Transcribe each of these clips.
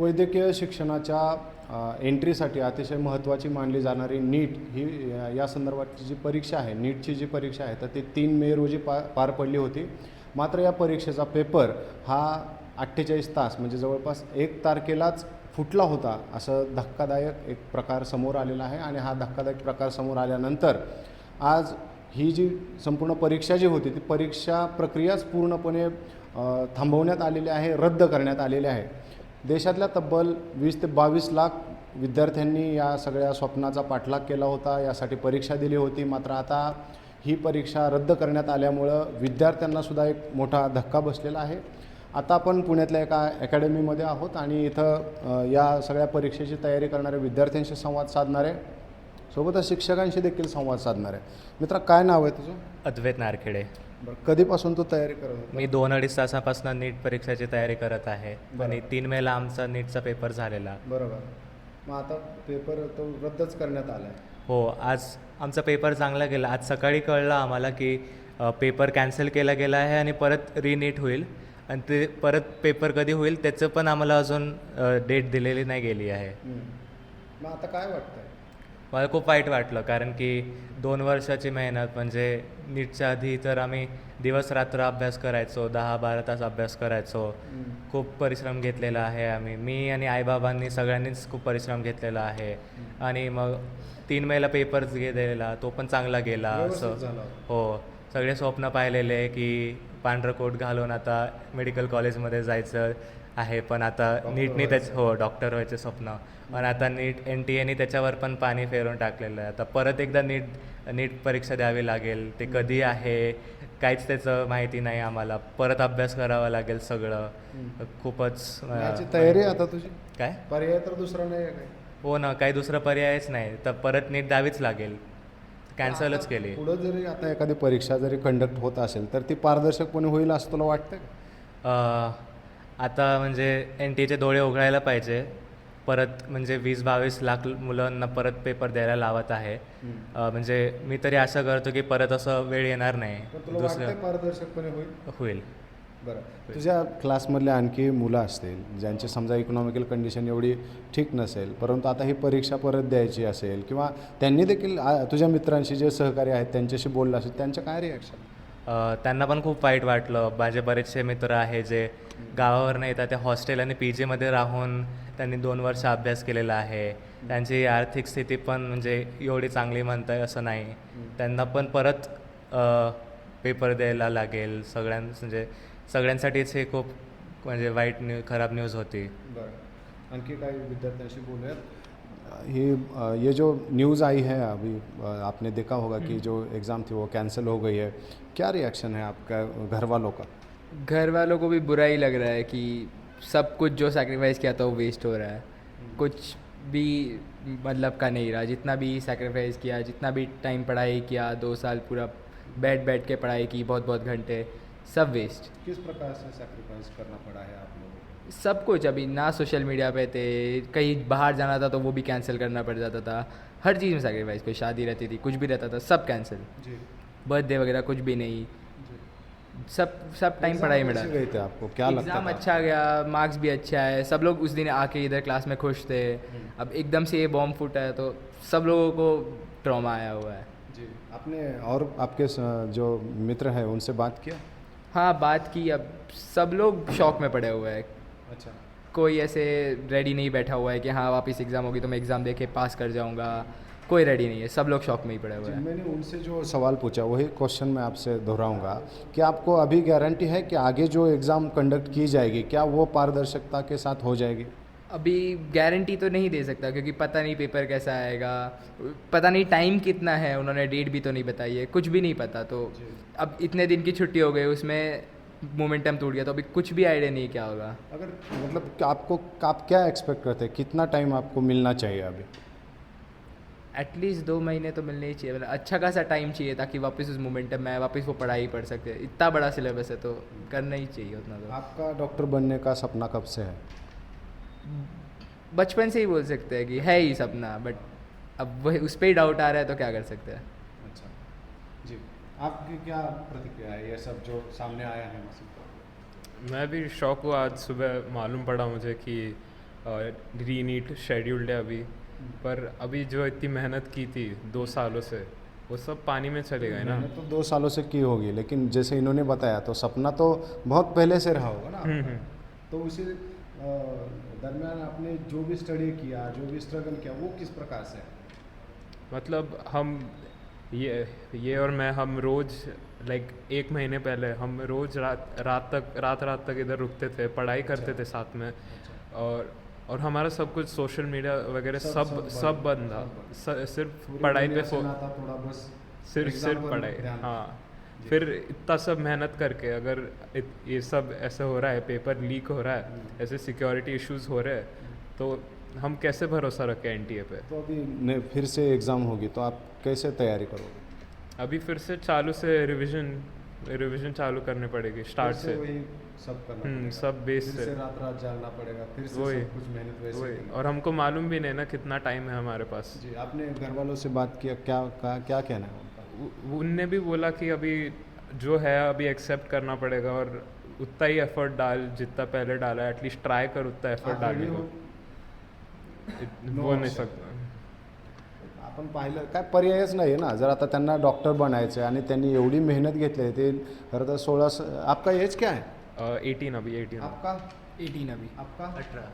वैद्यकीय शिक्षणाच्या एंट्रीसाठी अतिशय महत्त्वाची मानली जाणारी नीट ही या संदर्भातची जी परीक्षा आहे, नीटची जी परीक्षा आहे, तर ती 3 मे रोजी पार पडली होती. मात्र या परीक्षेचा पेपर हा 48 तास म्हणजे जवळपास 1 तारखेलाच फुटला होता, असं धक्कादायक एक प्रकार समोर आलेला आहे. आणि हा धक्कादायक प्रकार समोर आल्यानंतर आज ही जी संपूर्ण परीक्षा जी होती ती परीक्षा प्रक्रियाच पूर्णपणे थांबवण्यात आलेली आहे, रद्द करण्यात आलेली आहे. देशातल्या तब्बल 20 ते 22 लाख विद्यार्थ्यांनी या सगळ्या स्वप्नाचा पाठलाग केला होता, यासाठी परीक्षा दिली होती. मात्र आता ही परीक्षा रद्द करण्यात आल्यामुळं विद्यार्थ्यांनासुद्धा एक मोठा धक्का बसलेला आहे. आता आपण पुण्यातल्या एका अकॅडमीमध्ये आहोत आणि इथं या सगळ्या परीक्षेची तयारी करणाऱ्या विद्यार्थ्यांशी संवाद साधणार आहे, सोबतच शिक्षकांशी देखील संवाद साधणार आहे. मित्रा, काय नाव आहे तुझं? अद्वैत नारखेडे. बरं, कधीपासून तू तयारी करत होता? मी 2-2.5 तासापासून नीट परीक्षेची तयारी करत आहे आणि 3 मेला आमचा नीटचा पेपर झालेला. बरोबर. मग आता पेपर तो रद्दच करण्यात आला आहे. हो, आज आमचा पेपर चांगला गेला. आज सकाळी कळलं आम्हाला की पेपर कॅन्सल केला गेला आहे आणि परत रीनीट होईल आणि ते परत पेपर कधी होईल त्याचं पण आम्हाला अजून डेट दिलेली नाही गेली आहे. मग आता काय वाटतंय? मला खूप वाईट वाटलं, कारण की 2 वर्षाची मेहनत म्हणजे नीटच्या आधी तर आम्ही दिवस रात्र अभ्यास करायचो, 10-12 तास अभ्यास करायचो. खूप परिश्रम घेतलेला आहे मी आणि आईबाबांनी सगळ्यांनीच खूप परिश्रम घेतलेला आहे. आणि मग 3 मेला पेपर दिलेला, तो पण चांगला गेला. असं हो, सगळे स्वप्न पाहिलेले की पांढरं कोट घालून आता मेडिकल कॉलेजमध्ये जायचं आहे, पण आता नीटने डॉक्टर व्हायचे स्वप्न. पण आता नीट NTA त्याच्यावर पण पाणी फेरून टाकलेलं आहे. आता परत एकदा नीट परीक्षा द्यावी लागेल. ते कधी आहे काहीच त्याचं माहिती नाही आम्हाला. परत अभ्यास करावा लागेल सगळं. खूपच तयारी आता तुझी काय पर्याय तर दुसरा नाही आहे काय? हो ना, काही दुसरा पर्यायच नाही. तर परत नीट द्यावीच लागेल. कॅन्सलच केली. पुढं जरी आता एखादी परीक्षा जरी कंडक्ट होत असेल तर ती पारदर्शकपणे होईल असं तुला वाटतं का? आता म्हणजे NTA डोळे उघडायला पाहिजे. परत म्हणजे 20-22 लाख मुलांना परत पेपर द्यायला लावत आहे. म्हणजे मी तरी आशा करतो की परत असं वेळ येणार नाही. पारदर्शकपणे होईल. बरं, तुझ्या क्लासमधले आणखी मुलं असतील ज्यांची समजा इकॉनॉमिकल कंडिशन एवढी ठीक नसेल, परंतु आता ही परीक्षा परत द्यायची असेल किंवा त्यांनी देखील तुझ्या मित्रांशी जे सहकारी आहेत त्यांच्याशी बोललं असेल, त्यांचं काय रिॲक्शन? त्यांना पण खूप वाईट वाटलं. माझे बरेचसे मित्र आहे जे गावावरनं येतात, त्या हॉस्टेल आणि PGमध्ये राहून त्यांनी 2 वर्ष अभ्यास केलेला आहे. त्यांची आर्थिक स्थिती पण म्हणजे एवढी चांगली म्हणताय असं नाही. त्यांना पण परत पेपर द्यायला लागेल. म्हणजे सगळ्यांसाठीच हे खूप म्हणजे खराब न्यूज होती. बरं, आणखी काही विद्यार्थ्यांशी बोलूयात. ये जो न्यूज़ आई है अभी, आपने देखा होगा कि जो एग्ज़ाम थी वो कैंसिल हो गई है, क्या रिएक्शन है आपका घर वालों का? घर वालों को भी बुरा ही लग रहा है कि सब कुछ जो सैक्रिफाइस किया था वो वेस्ट हो रहा है. कुछ भी मतलब का नहीं रहा. जितना भी सैक्रिफाइस किया, जितना भी टाइम पढ़ाई किया, 2 साल पूरा बैठ के पढ़ाई की, बहुत घंटे, सब वेस्ट. किस प्रकार से सैक्रिफाइस करना पड़ा है आप लोगों को? सब कुछ. अभी ना सोशल मीडिया पे थे, कहीं बाहर जाना था तो वो भी कैंसिल करना पड़ जाता था. हर चीज़ में सैक्रिफाइस. कोई शादी रहती थी, कुछ भी रहता था, सब कैंसिल. जी. बर्थडे वगैरह कुछ भी नहीं. सब टाइम पढ़ाई में डाला. गए थे आपको क्या लगता एग्ज़ाम था? अच्छा गया, मार्क्स भी अच्छा है. सब लोग उस दिन आके इधर क्लास में खुश थे. अब एकदम से ये बॉम्ब फूटा है तो सब लोगों को ट्रॉमा आया हुआ है. जी. आपने और आपके जो मित्र हैं उनसे बात किया? हाँ, बात की. अब सब लोग शौक में पड़े हुए हैं. अच्छा. कोई ऐसे रेडी नहीं बैठा हुआ है कि हाँ वापस एग्ज़ाम होगी तो मैं एग्ज़ाम दे के पास कर जाऊँगा. कोई रेडी नहीं है. सब लोग शौक में ही पड़े हुए हैं. मैंने उनसे जो सवाल पूछा वही क्वेश्चन मैं आपसे दोहराऊंगा कि आपको अभी गारंटी है कि आगे जो एग्ज़ाम कंडक्ट की जाएगी क्या वो पारदर्शिता के साथ हो जाएगी? अभी गारंटी तो नहीं दे सकता क्योंकि पता नहीं पेपर कैसा आएगा, पता नहीं टाइम कितना है, उन्होंने डेट भी तो नहीं बताई है, कुछ भी नहीं पता. तो अब इतने दिन की छुट्टी हो गई, उसमें मोमेंटम टूट गया, तो अभी कुछ भी आइडिया नहीं क्या होगा. अगर मतलब आप क्या एक्सपेक्ट करते हैं, कितना टाइम आपको मिलना चाहिए अभी? एटलीस्ट 2 महीने तो मिलने ही चाहिए. मतलब अच्छा खासा टाइम चाहिए ताकि वापस उस मोमेंटम में वापस वो पढ़ाई पढ़ सकते. इतना बड़ा सिलेबस है तो करना ही चाहिए उतना. तो आपका डॉक्टर बनने का सपना कब से है? बचपन से ही बोल सकते हैं कि है ही सपना, बट अब वही उस पर ही डाउट आ रहा है तो क्या कर सकते हैं. अच्छा जी. आपकी क्या प्रतिक्रिया है ये सब जो सामने आया है? मैं भी शौक हुआ. आज सुबह मालूम पड़ा मुझे कि री नीट शेड्यूल्ड है अभी, पर अभी जो इतनी मेहनत की थी 2 सालों से वो सब पानी में चले गए ना। मैंने तो 2 सालों से की होगी, लेकिन जैसे इन्होंने बताया तो सपना तो बहुत पहले से रहा होगा ना आपका। तो उसी दरमियान आपने जो भी स्टडी किया, जो भी स्ट्रगल किया, वो किस प्रकार से है? मतलब हम ये और मैं हम रोज़ लाइक 1 महीने पहले हम रोज़ रात तक इधर रुकते थे, पढ़ाई करते थे साथ में, और हमारा सब कुछ सोशल मीडिया वगैरह सब बंद था, सिर्फ पूरी पढ़ाई दुनिया पे से नाता थोड़ा बस सिर्फ एग्जाम पर पढ़ाई। ध्यान। हाँ, फिर इतना सब मेहनत करके अगर ये सब ऐसे हो रहा है, पेपर लीक हो रहा है, ऐसे सिक्योरिटी इश्यूज हो रहे हैं, तो हम कैसे भरोसा रखें एनटीए पे। तो अभी फिर से एग्ज़ाम होगी तो आप कैसे तैयारी करोगे? अभी फिर से चालू से रिवीजन चालू करनी पड़ेगी स्टार्ट फिर से। वही सब करना पड़ेगा, सब बेस फिर से से रात जागना पड़ेगा, फिर से वही सब कुछ मेहनत वैसे वही, करनी। और हमको मालूम भी नहीं ना कितना टाइम है हमारे पास। जी, आपने घर वालों से बात किया, क्या कहना है उनका? उनने भी बोला कि अभी जो है अभी एक्सेप्ट करना पड़ेगा, और उतना ही एफर्ट डाल जितना पहले डाला है, एटलीस्ट ट्राय कर उतना एफर्ट आप डालने ready को। हो? बोल नहीं option. सकता। आपण पाहिलं काय पर्यायच नाही आहे ना, जर आता त्यांना डॉक्टर बनायचं आहे आणि त्यांनी एवढी मेहनत घेतली आहे, ते खरं तर 16 आपका एज क्या है? 18 अभी 18 आपका 18 अभी। आपका 18.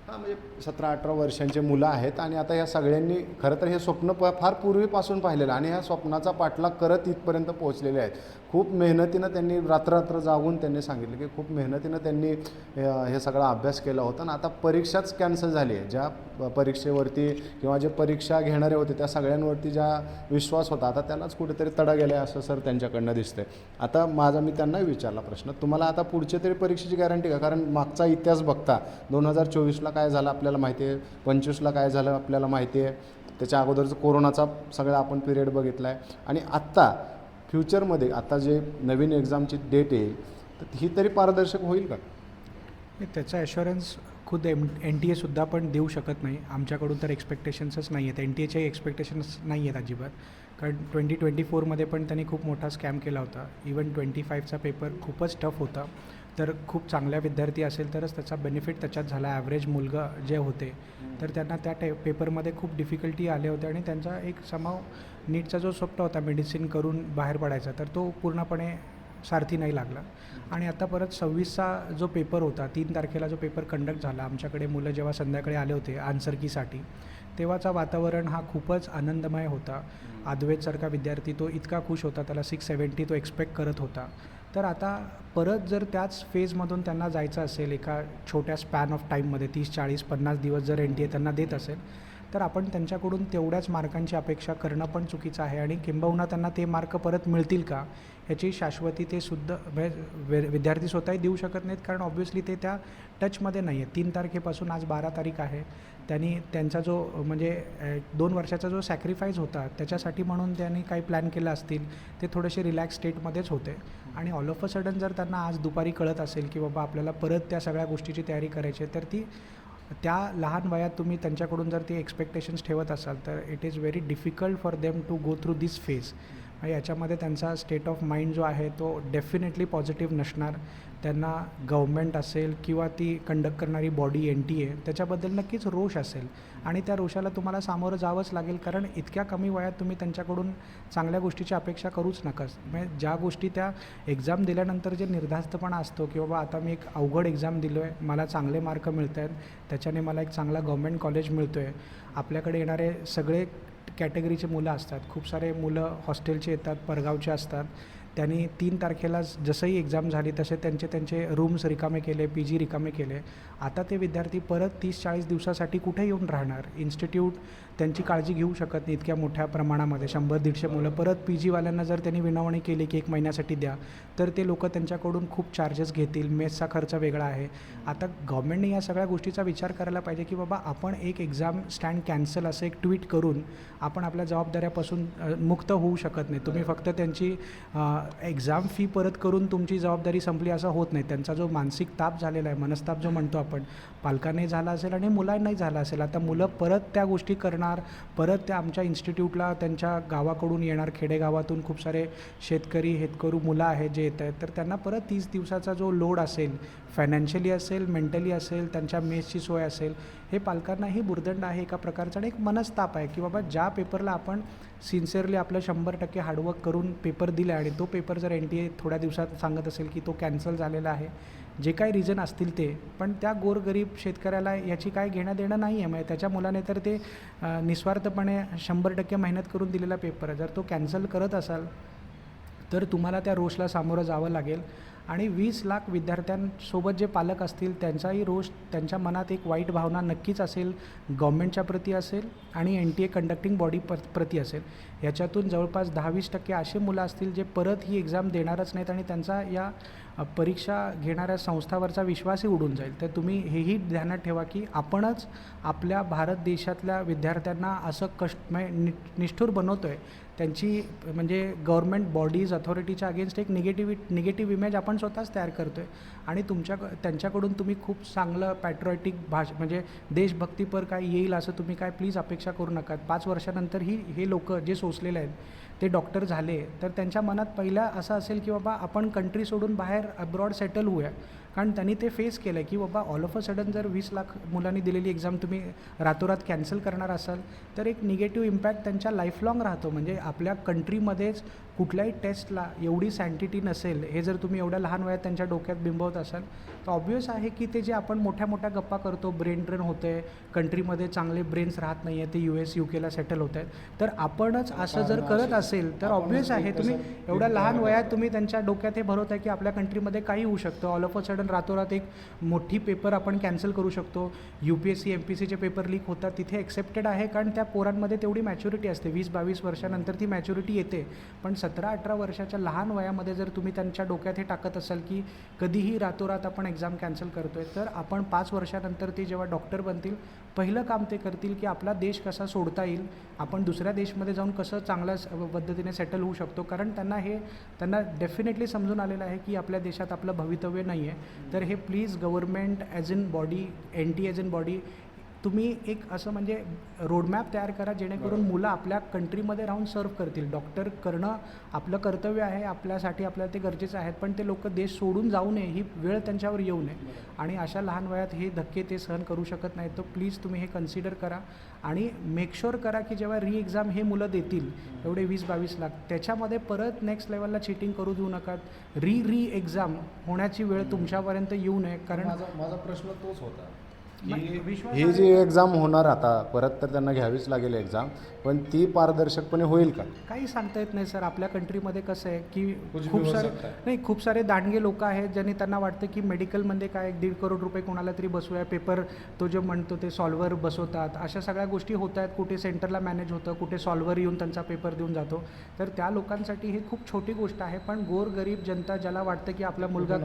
हां, म्हणजे 17-18 वर्षांचे मुलं आहेत आणि आता ह्या सगळ्यांनी खरं तर हे स्वप्न फार पूर्वीपासून पाहिलेलं आणि ह्या स्वप्नाचा पाठलाग करत इथपर्यंत पोहोचलेले आहेत. खूप मेहनतीनं त्यांनी रात्र जागून त्यांनी सांगितलं की खूप मेहनतीनं त्यांनी हे सगळा अभ्यास केला होता आणि आता परीक्षाच कॅन्सल झाली आहे. ज्या परीक्षेवरती किंवा जे परीक्षा घेणारे होते त्या सगळ्यांवरती ज्या विश्वास होता, आता त्यालाच कुठेतरी तडा गेला आहे असं सर त्यांच्याकडनं दिसतंय. आता मी त्यांनाही विचारला प्रश्न, तुम्हाला आता पुढच्या तरी परीक्षेची गॅरंटी का? कारण मागचा इतिहास बघता 2024ला काय झालं आपल्याला माहिती आहे, 25ला काय झालं आपल्याला माहिती आहे, त्याच्या अगोदरचं कोरोनाचा सगळा आपण पिरियड बघितला आहे, आणि आत्ता फ्युचरमध्ये आता जे नवीन एक्झामची डेट येईल तर ही तरी पारदर्शक होईल का? त्याचा ॲश्युरन्स खुद NTA पण देऊ शकत नाही. आमच्याकडून तर एक्सपेक्टेशन्सच नाही आहेत, NTAचे एक्सपेक्टेशन्स नाही आहेत अजिबात. कारण 2024मध्ये पण त्यांनी खूप मोठा स्कॅम केला होता. इवन 25चा पेपर खूपच टफ होता. तर खूप चांगल्या विद्यार्थी असेल तरच त्याचा बेनिफिट त्याच्यात झाला. ॲव्हरेज मुलगा जे होते तर त्यांना त्या पेपरमध्ये खूप डिफिकल्टी आले होते आणि त्यांचा एक समाव नीटचा जो स्वप्न होता मेडिसिन करून बाहेर पडायचा, तर तो पूर्णपणे सारथी नाही लागला. आणि आता परत 26चा जो पेपर होता, 3 तारखेला जो पेपर कंडक्ट झाला, आमच्याकडे मुलं जेव्हा संध्याकाळी आले होते आन्सर कीसाठी, तेव्हाचा वातावरण हा खूपच आनंदमय होता. अद्वैतसारखा विद्यार्थी तो इतका खुश होता, त्याला 670 तो एक्सपेक्ट करत होता. तर आता परत जर त्याच फेजमधून त्यांना जायचं असेल, एका छोट्या स्पॅन ऑफ टाईममध्ये 30, 40, 50 दिवस जर NTA त्यांना देत असेल, तर आपण त्यांच्याकडून तेवढ्याच मार्कांची अपेक्षा करणं पण चुकीचं आहे. आणि किंबहुना त्यांना ते मार्क परत मिळतील का ह्याची शाश्वती ते सुद्धा विद्यार्थी स्वतःही देऊ शकत नाहीत, कारण ऑब्व्हियसली ते त्या टचमध्ये नाही आहेत. 3 तारखेपासून आज 12 तारीख आहे. त्यांचा जो म्हणजे 2 वर्षाचा जो सॅक्रिफाईस होता त्याच्यासाठी म्हणून त्यांनी काही प्लॅन केलं असतील, ते थोडेसे रिलॅक्स स्टेटमध्येच होते. आणि ऑल ऑफ अ सडन जर त्यांना आज दुपारी कळत असेल की बाबा आपल्याला परत त्या सगळ्या गोष्टीची तयारी करायची आहे, तर ती त्या लहान वयात तुम्ही त्यांच्याकडून जर ती एक्सपेक्टेशन्स ठेवत असाल तर it is very difficult for them to go through this phase. याच्यामध्ये त्यांचा स्टेट ऑफ माइंड जो आहे तो डेफिनेटली पॉझिटिव्ह नसणार. त्यांना गव्हर्मेंट असेल किंवा ती कंडक्ट करणारी बॉडी NTA त्याच्याबद्दल नक्कीच रोष असेल आणि त्या रोषाला तुम्हाला सामोरं जावंच लागेल, कारण इतक्या कमी वयात तुम्ही त्यांच्याकडून चांगल्या गोष्टीची अपेक्षा करूच नकाच. म्हणजे ज्या गोष्टी त्या एक्झाम दिल्यानंतर जे निर्धास्तपणा असतो की बाबा आता मी एक अवघड एक्झाम दिलो आहे, मला चांगले मार्क मिळत आहेत, त्याच्याने मला एक चांगला गव्हर्मेंट कॉलेज मिळतो आहे. आपल्याकडे येणारे सगळे कॅटेगरीचे मुलं असतात, खूप सारे मुलं हॉस्टेलचे येतात, परगावचे असतात. त्यांनी 3 तारखेला जसंही एक्झाम झाली तसे त्यांचे रूम्स रिकामे केले, PG रिकामे केले. आता ते विद्यार्थी परत 30-40 दिवसासाठी कुठे येऊन राहणार? इन्स्टिट्यूट त्यांची काळजी घेऊ शकत नाही इतक्या मोठ्या प्रमाणामध्ये. 100-150 मुलं परत PGवाल्यांना जर त्यांनी विनवणी केली की 1 महिन्यासाठी द्या, तर ते लोक त्यांच्याकडून खूप चार्जेस घेतील. मेसचा खर्च वेगळा आहे. आता गव्हर्मेंटने या सगळ्या गोष्टीचा विचार करायला पाहिजे की बाबा आपण एक एक्झाम स्टँड कॅन्सल असं एक ट्विट करून आपण आपल्या जबाबदाऱ्यापासून मुक्त होऊ शकत नाही. तुम्ही फक्त त्यांची एक्झाम फी परत करून तुमची जबाबदारी संपली असं होत नाही. त्यांचा जो मानसिक ताप झालेला आहे, मनस्ताप जो म्हणतो आपण, पालकांनाही झाला असेल आणि मुलांनाही झाला असेल. आता मुलं परत त्या गोष्टी करणार, परत त्या आमच्या इन्स्टिट्यूटला त्यांच्या गावाकडून येणार, खेडेगावातून खूप सारे शेतकरी हेतकरू मुलं आहेत जे येत आहेत, तर त्यांना परत 30 दिवसाचा जो लोड असेल, फायनान्शियली असेल, मेंटली असेल, त्यांच्या मेसची सोय असेल, हे पालकांनाही बुर्दंड आहे एका प्रकारचा आणि एक मनस्ताप आहे की बाबा ज्या पेपरला आपण सिन्सिअरली आपलं 100% हार्डवर्क करून पेपर दिला आणि तो पेपर जर NTA थोड्या दिवसात सांगत असेल की तो कॅन्सल झालेला आहे, जे काही रिझन असतील ते, पण त्या गोरगरीब शेतकऱ्याला याची काय घेणं देणं नाही आहे. म्हणजे त्याच्या मुलाने तर ते निस्वार्थपणे 100% मेहनत करून दिलेला पेपर आहे, जर तो कॅन्सल करत असाल तर तुम्हाला त्या रोषला सामोरं जावं लागेल. आणि 20 लाख विद्यार्थ्यांसोबत जे पालक असतील त्यांचाही रोष, त्यांच्या मनात एक वाईट भावना नक्कीच असेल, गव्हर्नमेंटच्या प्रती असेल आणि NTA कंडक्टिंग बॉडी प्रती असेल. याच्यातून जवळपास 10-20% असे मुलं असतील जे परत ही एक्झाम देणारच नाहीत आणि त्यांचा या परीक्षा घेणाऱ्या संस्थावरचा विश्वासही उडून जाईल. तर तुम्ही हेही ध्यानात ठेवा की आपणच आपल्या भारत देशातल्या विद्यार्थ्यांना असं निष्ठुर बनवतो आहे. त्यांची म्हणजे गव्हर्नमेंट बॉडीज अथॉरिटीच्या अगेन्स्ट एक निगेटिव्ह इमेज आपण स्वतःच तयार करतो आहे आणि त्यांच्याकडून तुम्ही खूप चांगलं पॅट्रिऑटिक म्हणजे देशभक्तीपर काय येईल असं तुम्ही काय प्लीज अपेक्षा करू नका. 5 वर्षानंतर हे लोक जे सोसलेले आहेत ते डॉक्टर झाले तर त्यांच्या मनात पहिला असं असेल की बाबा आपण कंट्री सोडून बाहेर अब्रॉड सेटल होऊया, कारण त्यांनी ते फेस केलं आहे की बाबा ऑल ऑफ अ सडन जर 20 लाख मुलांनी दिलेली एक्झाम तुम्ही रातोरात कॅन्सल करणार असाल तर एक निगेटिव्ह इम्पॅक्ट त्यांच्या लाईफलाँग राहतो. म्हणजे आपल्या कंट्रीमध्येच कुठल्याही टेस्टला एवढी सँटिटी नसेल हे जर तुम्ही एवढ्या लहान वयात त्यांच्या डोक्यात बिंबवत असाल तर ऑब्व्हियस आहे की ते जे आपण मोठ्या मोठ्या गप्पा करतो, ब्रेन ड्रेन होतं आहे, कंट्रीमध्ये चांगले ब्रेन्स राहत नाही आहे, ते US UK सेटल होत आहेत, तर आपणच असं जर करत असेल तर ऑब्व्हियस आहे तुम्ही एवढ्या लहान वयात तुम्ही त्यांच्या डोक्यात हे भरवत आहे की आपल्या कंट्रीमध्ये काही होऊ शकतं. ऑल ऑफ अ सडन रातोरात एक मोठी पेपर आपण कॅन्सल करू शकतो. UPSC MPSCचे पेपर लीक होतात, तिथे एक्सेप्टेड आहे कारण त्या पोरांमध्ये तेवढी मॅच्युरिटी असते. 20-22 वर्षानंतर ती मॅच्युरिटी येते. पण 17-18 वर्षाच्या लहान वयामध्ये जर तुम्ही त्यांच्या डोक्यात हे टाकत असाल की कधीही रातोरात आपण एक्झाम कॅन्सल करतोय, तर आपण 5 वर्षानंतर ते जेव्हा डॉक्टर बनतील पहिलं काम ते करतील की आपला देश कसा सोडता येईल, आपण दुसऱ्या देशमध्ये जाऊन कसं चांगल्या पद्धतीने सेटल होऊ शकतो. कारण त्यांना डेफिनेटली समजून आलेलं आहे की आपल्या देशात आपलं भवितव्य नाही आहे. तर हे please government as in body, NTA as in body, तुम्ही एक असं म्हणजे रोडमॅप तयार करा जेणेकरून मुलं आपल्या कंट्रीमध्ये राहून सर्व करतील. डॉक्टर करणं आपलं कर्तव्य आहे, आपल्यासाठी आपल्याला ते गरजेचं आहे, पण ते लोक देश सोडून जाऊ नये, ही वेळ त्यांच्यावर येऊ नये आणि अशा लहान वयात हे धक्के ते सहन करू शकत नाहीत. तर प्लीज तुम्ही हे कन्सिडर करा आणि मेक शुअर करा की जेव्हा एक्झाम हे मुलं देतील एवढे 20-22 लाख, त्याच्यामध्ये परत नेक्स्ट लेवलला चिटिंग करू देऊ नका. एक्झाम होण्याची वेळ तुमच्यापर्यंत येऊ नये. कारण माझा प्रश्न तोच होता की विश्वास ही जी एक्झाम होणार आता परत तर त्यांना घ्यावीच लागेल एक्झाम, पण ती पारदर्शकपणे होईल का? काही सांगता येत नाही सर. आपल्या कंट्रीमध्ये कसं आहे की कुछ भी खूप हो सारे सकता है. नाही खूप सारे दांडगे लोक आहेत ज्यांनी त्यांना वाटतं की मेडिकलमध्ये काय 1.5 करोड रुपये कोणाला तरी बसवूया, पेपर तो जो म्हणतो ते सॉल्व्हर बसवतात, अशा सगळ्या गोष्टी होत आहेत. कुठे सेंटरला मॅनेज होतं, कुठे सॉल्व्हर येऊन त्यांचा पेपर देऊन जातो. तर त्या लोकांसाठी ही खूप छोटी गोष्ट आहे. पण गोरगरीब जनता ज्याला वाटतं की आपला मुलगा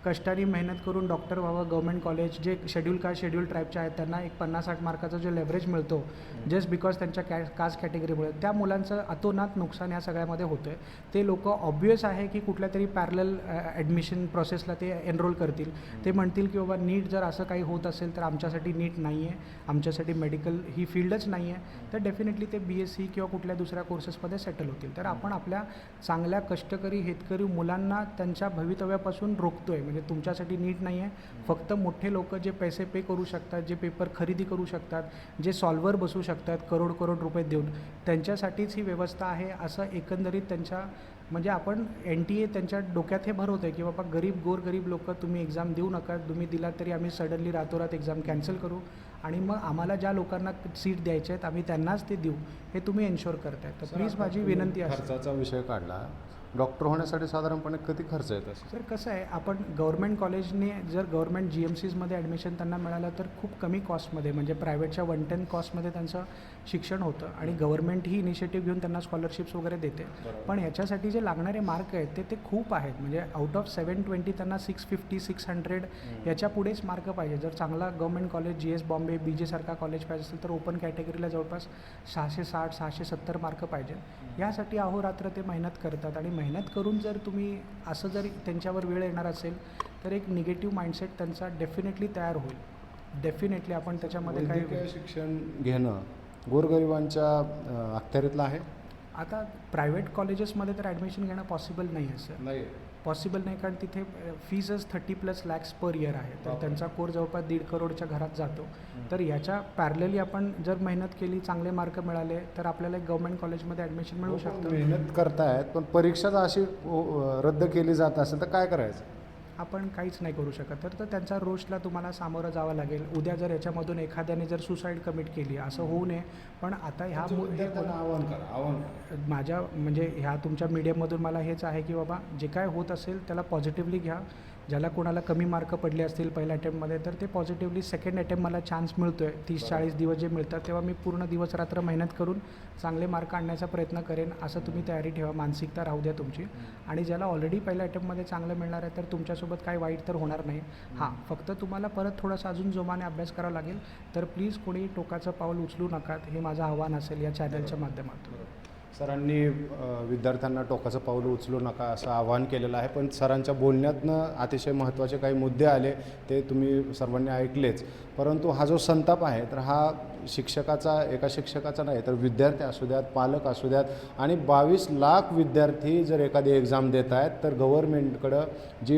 कष्टाने मेहनत करून डॉक्टर व्हावं, गव्हर्नमेंट कॉलेज जे शेड्यूल ट्राईबच्या आहेत त्यांना एक 50-60 मार्काचा जो लेव्हरेज मिळतो जस्ट बिकॉज त्यांच्या कास्ट कॅटेगरीमुळे, त्या मुलांचं अतोनात नुकसान या सगळ्यामध्ये होतं आहे. ते लोक ऑब्व्हियस आहे की कुठल्या तरी पॅरलल ॲडमिशन प्रोसेसला ते एनरोल करतील. ते म्हणतील की बाबा नीट जर असं काही होत असेल तर आमच्यासाठी नीट नाही आहे, आमच्यासाठी मेडिकल ही फील्डच नाही आहे, तर डेफिनेटली ते BSc किंवा कुठल्या दुसऱ्या कोर्सेसमध्ये सेटल होतील. तर आपण आपल्या चांगल्या कष्टकरी हेतकरी मुलांना त्यांच्या भवितव्यापासून रोखतो आहे. म्हणजे तुमच्यासाठी नीट नाही आहे, फक्त मोठे लोक जे पैसे पे करू शकतात, जे पेपर खरेदी करू शकतात, जे सॉल्व्हर बसू शकतात करोड रुपये देऊन, त्यांच्यासाठीच ही व्यवस्था आहे असं एकंदरीत त्यांच्या म्हणजे आपण NTA त्यांच्या डोक्यात हे भरवत आहे की बाबा गोरगरीब लोक तुम्ही एक्झाम देऊ नका, तुम्ही दिलात तरी आम्ही सडनली रातोरात एक्झाम कॅन्सल करू आणि मग आम्हाला ज्या लोकांना सीट द्यायचे आहेत आम्ही त्यांनाच ते देऊ, हे तुम्ही एन्श्योर करताय. तर प्लीज माझी विनंती आहे. खर्चाचा विषय काढला, डॉक्टर होण्यासाठी साधारणपणे किती खर्च येत असेल? सर कसं आहे, आपण गव्हर्नमेंट कॉलेजने जर गव्हर्नमेंट GMCजमध्ये ॲडमिशन त्यांना मिळालं तर खूप कमी कॉस्टमध्ये म्हणजे प्रायव्हेटच्या 110 कॉस्टमध्ये त्यांचं शिक्षण होतं आणि गव्हर्नमेंट ही इनिशिएटिव्ह घेऊन त्यांना स्कॉलरशिप्स वगैरे देते. पण याच्यासाठी जे लागणारे मार्क आहेत ते खूप आहेत. म्हणजे आउट ऑफ 720 त्यांना 650-600 याच्या पुढेच मार्क पाहिजे. जर चांगला government college GS Bombay BJ सारखा कॉलेज पाहिजे असेल तर ओपन कॅटेगरीला जवळपास 660-670 मार्क पाहिजे. यासाठी अहोरात्र ते मेहनत करतात आणि मेहनत करून जर तुम्ही असं जर त्यांच्यावर वेळ येणार असेल तर एक निगेटिव्ह माइंडसेट त्यांचा डेफिनेटली तयार होईल. डेफिनेटली आपण त्याच्यामध्ये वैद्यकीय काय शिक्षण घेणं गोरगरिबांच्या अखत्यारीतलं आहे? आता प्रायव्हेट कॉलेजेसमध्ये तर ॲडमिशन घेणं पॉसिबल नाही आहे सर. नाही. पॉसिबल नाही, कारण तिथे फीजच 30+ lakhs पर इयर आहे. तर त्यांचा कोर्स जवळपास 1.5 करोडच्या घरात जातो. तर याच्या पॅरलली आपण जर मेहनत केली, चांगले मार्क मिळाले तर आपल्याला एक गव्हर्मेंट कॉलेजमध्ये ॲडमिशन मिळू शकतं. मेहनत करतायत पण परीक्षाच अशी रद्द केली जात असेल तर काय करायचं? आपण काहीच नाही करू शकत. तर त्यांच्या रोषला तुम्हाला सामोरं जावं लागेल. उद्या जर याच्यामधून एखाद्याने जर सुसाईड कमिट केली असं होऊ नये. पण आता ह्या आव्हान करा. माझ्या म्हणजे ह्या तुमच्या मीडियामधून मला हेच आहे की बाबा जे काय होत असेल त्याला पॉझिटिव्हली घ्या. ज्याला कोणाला कमी मार्क पडले असतील पहिल्या अटेम्प्टमध्ये तर ते पॉझिटिव्हली सेकंड अटेम्प्ट मला चान्स मिळतो आहे 30-40 दिवस जे मिळतात तेव्हा मी पूर्ण दिवस रात्र मेहनत करून चांगले मार्क आणण्याचा प्रयत्न करेन असं तुम्ही तयारी ठेवा. मानसिकता राहू द्या तुमची. आणि ज्याला ऑलरेडी पहिल्या अटेम्प्टमध्ये चांगलं मिळणार आहे तर तुमच्यासोबत काही वाईट तर होणार नाही. हां, फक्त तुम्हाला परत थोडासा अजून जोमाने अभ्यास करावा लागेल. तर प्लीज कोणी टोकाचं पाऊल उचलू नका, हे माझं आव्हान असेल या चॅनलच्या माध्यमातून. सरांनी विद्यार्थ्यांना टोकाचं पाऊल उचलू नका असं आवाहन केलेलं आहे. पण सरांच्या बोलण्यातनं अतिशय महत्त्वाचे काही मुद्दे आले ते तुम्ही सर्वांनी ऐकलेच. परंतु हा जो संताप आहे तर हा एका शिक्षकाचा नाही तर विद्यार्थी असू द्यात, पालक असू द्यात आणि 22 लाख विद्यार्थी जर एखादी एक्झाम देत आहेत तर गव्हर्मेंटकडं जी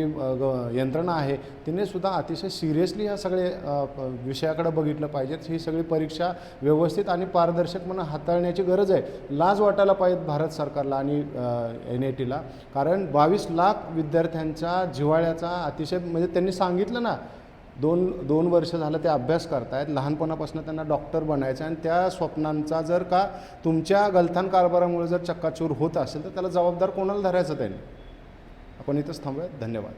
यंत्रणा आहे तिने सुद्धा अतिशय सिरियसली ह्या सगळे विषयाकडे बघितलं पाहिजेत. ही सगळी परीक्षा व्यवस्थित आणि पारदर्शक म्हणून हाताळण्याची गरज आहे. लाज वाटायला पाहिजे भारत सरकारला आणि NITला. कारण 22 लाख विद्यार्थ्यांच्या जिव्हाळ्याचा अतिशय म्हणजे त्यांनी सांगितलं ना, दोन वर्ष झालं ते अभ्यास करतायत. लहानपणापासून त्यांना डॉक्टर बनायचं आणि त्या स्वप्नांचा जर का तुमच्या गलथान कारभारामुळे जर चक्काचूर होत असेल तर त्याला जबाबदार कोणाला धरायचं त्यांनी? आपण इथंच थांबूयात. धन्यवाद.